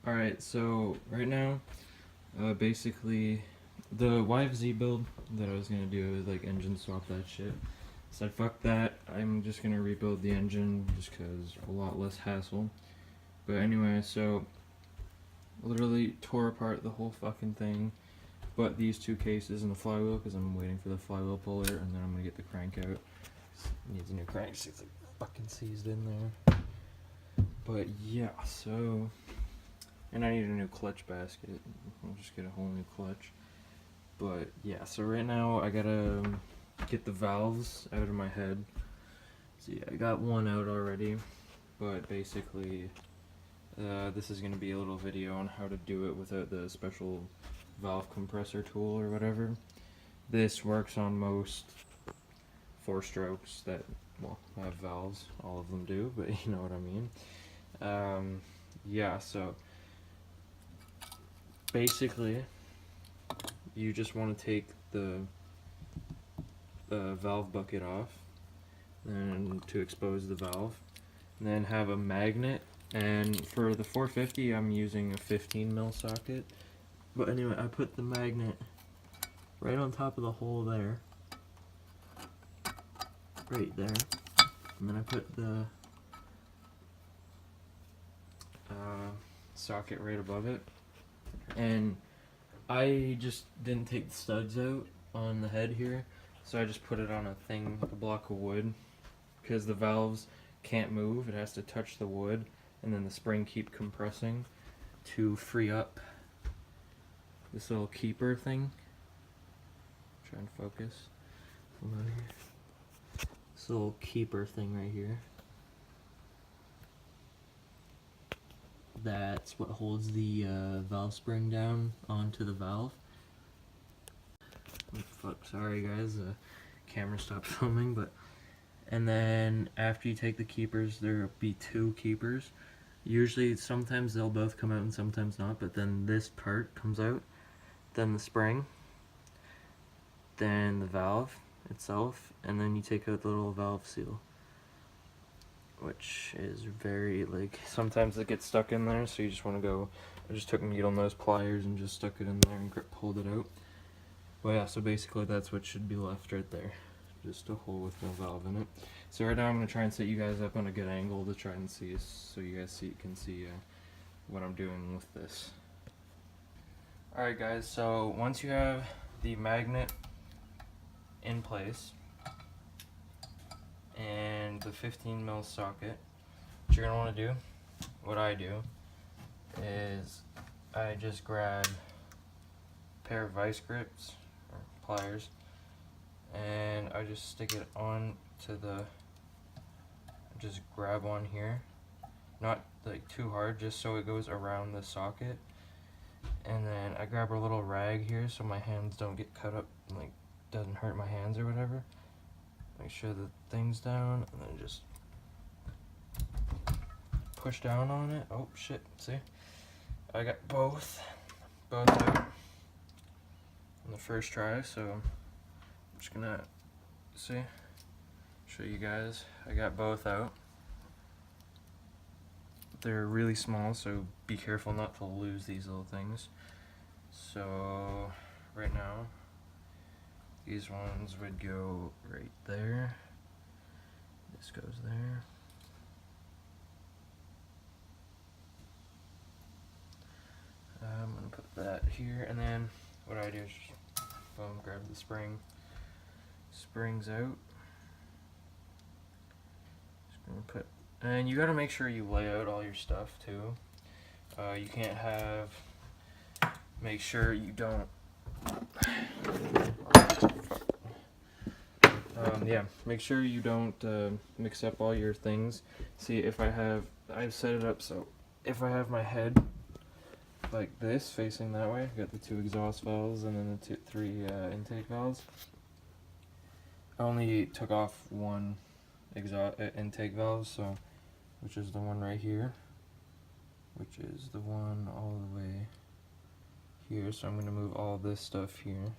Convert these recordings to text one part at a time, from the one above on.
Alright, so right now, basically, the YFZ build that I was gonna do is like engine swap that shit. Said fuck that, I'm just gonna rebuild the engine just cause a lot less hassle. But anyway, so literally tore apart the whole fucking thing, but these two cases and the flywheel because I'm waiting for the flywheel puller, and then I'm gonna get the crank out. It needs a new crank, it's like fucking seized in there. But yeah, so. And I need a new clutch basket. I'll just get a whole new clutch. But yeah, so right now I gotta get the valves out of my head. So yeah, I got one out already. But basically, this is gonna be a little video on how to do it without the special valve compressor tool or whatever. This works on most 4-strokes that, well, have valves. All of them do, but you know what I mean. Yeah, so basically, you just want to take the valve bucket off and to expose the valve, and then have a magnet. And for the 450 I'm using a 15 mil socket, but anyway, I put the magnet right on top of the hole there, right there, and then I put the socket right above it. And I just didn't take the studs out on the head here, so I just put it on a thing, like a block of wood, because the valves can't move. It has to touch the wood, and then the spring keep compressing to free up this little keeper thing. Try and focus. Hold on here. This little keeper thing right here. That's what holds the valve spring down onto the valve. Oh, fuck, sorry guys, the camera stopped filming, but. And then after you take the keepers, there'll be 2 keepers. Usually, sometimes they'll both come out and sometimes not, but then this part comes out, then the spring, then the valve itself, and then you take out the little valve seal, which is very, like, sometimes it gets stuck in there, so you just want to go. I just took needle nose pliers and just stuck it in there and pulled it out. Well, yeah, so basically that's what should be left right there, just a hole with no valve in it. So right now I'm going to try and set you guys up on a good angle to try and see, so you guys can see what I'm doing with this. Alright guys, so once you have the magnet in place and the 15 mil socket, what you're going to want to do, what I do, is I just grab a pair of vice grips or pliers, and I just stick it on to the, just grab on here, not like too hard, just so it goes around the socket. And then I grab a little rag here so my hands don't get cut up, like doesn't hurt my hands or whatever. Make sure the thing's down, and then just push down on it. Oh shit, see? I got both out on the first try, so I'm just gonna show you guys. I got both out. They're really small, so be careful not to lose these little things. So right now, these ones would go right there. This goes there. I'm gonna put that here, and then what I do is just boom, grab the spring. Springs out. Just gonna put, and you gotta make sure you lay out all your stuff too. You can't have. Make sure you don't. Yeah, make sure you don't mix up all your things. See, if I've set it up so if I have my head like this, facing that way, I got the 2 exhaust valves and then the 3 intake valves. I only took off 1 intake valve, so which is the one right here, which is the one all the way here. So I'm going to move all this stuff here,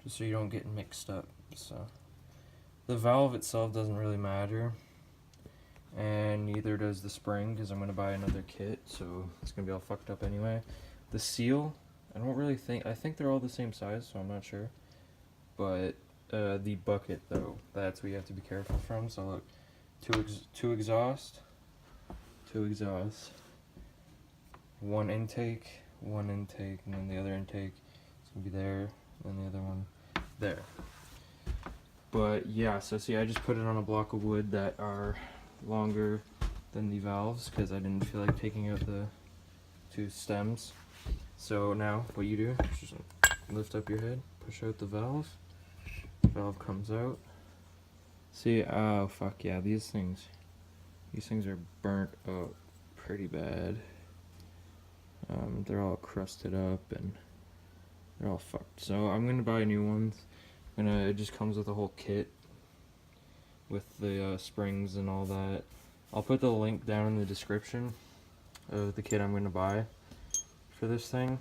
just so you don't get mixed up. So the valve itself doesn't really matter, and neither does the spring because I'm going to buy another kit, so it's going to be all fucked up anyway. The seal, I don't really think, I think they're all the same size, so I'm not sure. But the bucket though, that's what you have to be careful from. So look, two exhaust, one intake, and then the other intake is going to be there, and the other one there. But yeah, so see, I just put it on a block of wood that are longer than the valves because I didn't feel like taking out the two stems. So now what you do is just lift up your head, push out the valve comes out. See, oh fuck yeah, these things are burnt up pretty bad. They're all crusted up and they're all fucked. So I'm gonna buy new ones. It just comes with a whole kit with the springs and all that. I'll put the link down in the description of the kit I'm gonna buy for this thing.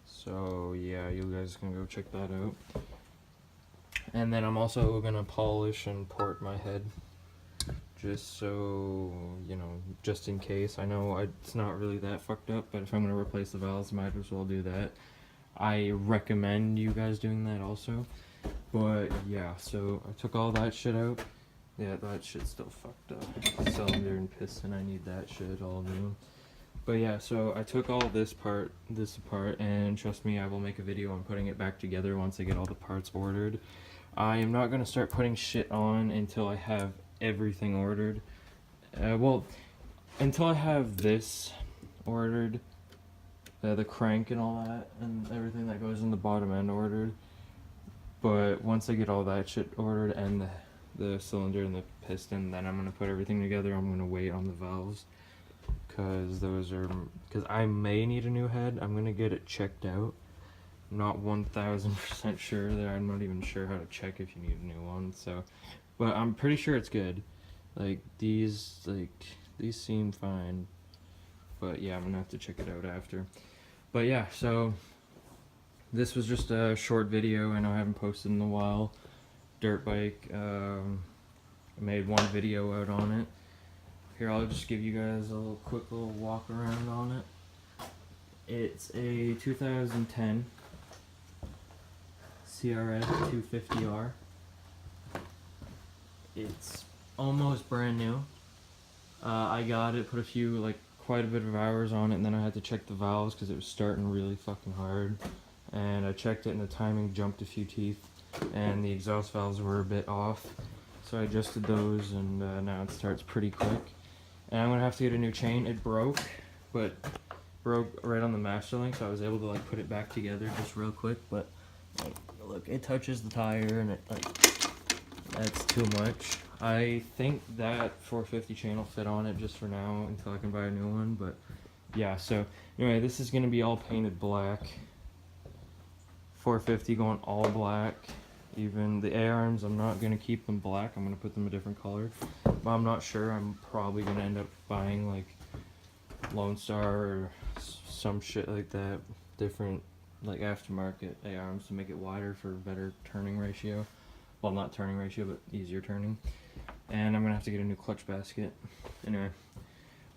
So yeah, you guys can go check that out. And then I'm also gonna polish and port my head, just so, you know, just in case. I know it's not really that fucked up, but if I'm gonna replace the valves, might as well do that. I recommend you guys doing that also. But yeah, so I took all that shit out. Yeah, that shit's still fucked up. Cylinder and piston, I need that shit all new. But yeah, so I took all this apart, and trust me, I will make a video on putting it back together once I get all the parts ordered. I am not going to start putting shit on until I have everything ordered. Well, until I have this ordered, the crank and all that, and everything that goes in the bottom end ordered. But once I get all that shit ordered and the cylinder and the piston, then I'm going to put everything together. I'm going to wait on the valves. Because I may need a new head. I'm going to get it checked out. I'm not 1000% sure there. I'm not even sure how to check if you need a new one. So, but I'm pretty sure it's good. Like these seem fine. But yeah, I'm going to have to check it out after. But yeah, so this was just a short video. I know I haven't posted in a while. Dirt bike. I made one video out on it. Here, I'll just give you guys a quick little walk around on it. It's a 2010 CRF 250R. It's almost brand new. I got it, put quite a bit of hours on it, and then I had to check the valves because it was starting really fucking hard. And I checked it and the timing jumped a few teeth, and the exhaust valves were a bit off. So I adjusted those, and now it starts pretty quick. And I'm gonna have to get a new chain. It broke right on the master link, so I was able to put it back together just real quick. But look, it touches the tire, and that's too much. I think that 450 chain will fit on it just for now until I can buy a new one. But yeah, so anyway, this is gonna be all painted black. 450 going all black. Even the A-arms, I'm not going to keep them black. I'm going to put them a different color. But I'm not sure. I'm probably going to end up buying Lone Star or some shit like that. Different aftermarket A-arms to make it wider for better turning ratio. Well, not turning ratio, but easier turning. And I'm going to have to get a new clutch basket. Anyway,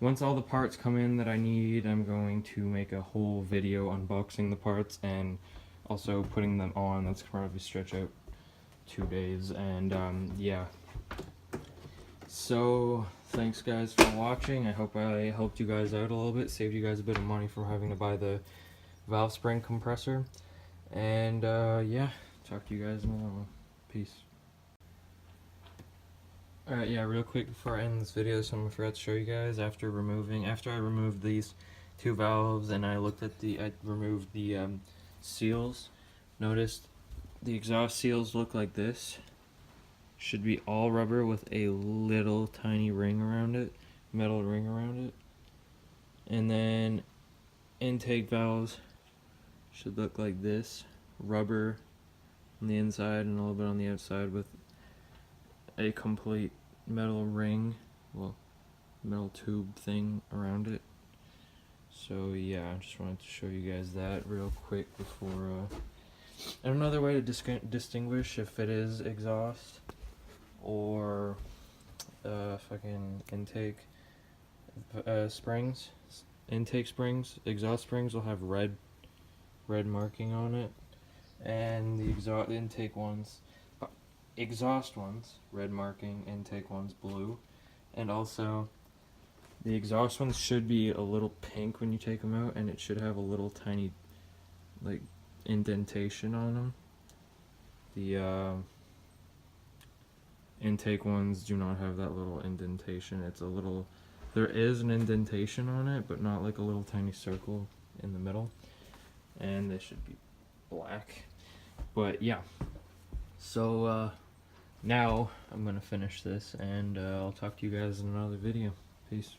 once all the parts come in that I need, I'm going to make a whole video unboxing the parts and also putting them on. That's probably stretch out 2 days. And yeah, so thanks guys for watching. I hope I helped you guys out a little bit, saved you guys a bit of money from having to buy the valve spring compressor. And yeah, talk to you guys in a little. Peace. Alright, yeah, real quick before I end this video, something I forgot to show you guys. After I removed these two valves and I removed the seals, noticed the exhaust seals look like this. Should be all rubber with a little tiny ring around it, metal ring around it. And then intake valves should look like this, rubber on the inside and a little bit on the outside with a complete metal ring, well, metal tube thing around it. So yeah, I just wanted to show you guys that real quick before and another way to distinguish if it is exhaust or fucking intake springs. Intake springs, exhaust springs will have red marking on it, and the exhaust ones, red marking, intake ones blue, and also the exhaust ones should be a little pink when you take them out, and it should have a little tiny like indentation on them. The intake ones do not have that little indentation. It's a little, there is an indentation on it, but not like a little tiny circle in the middle, and they should be black. But yeah, so now I'm gonna finish this, and I'll talk to you guys in another video. Peace.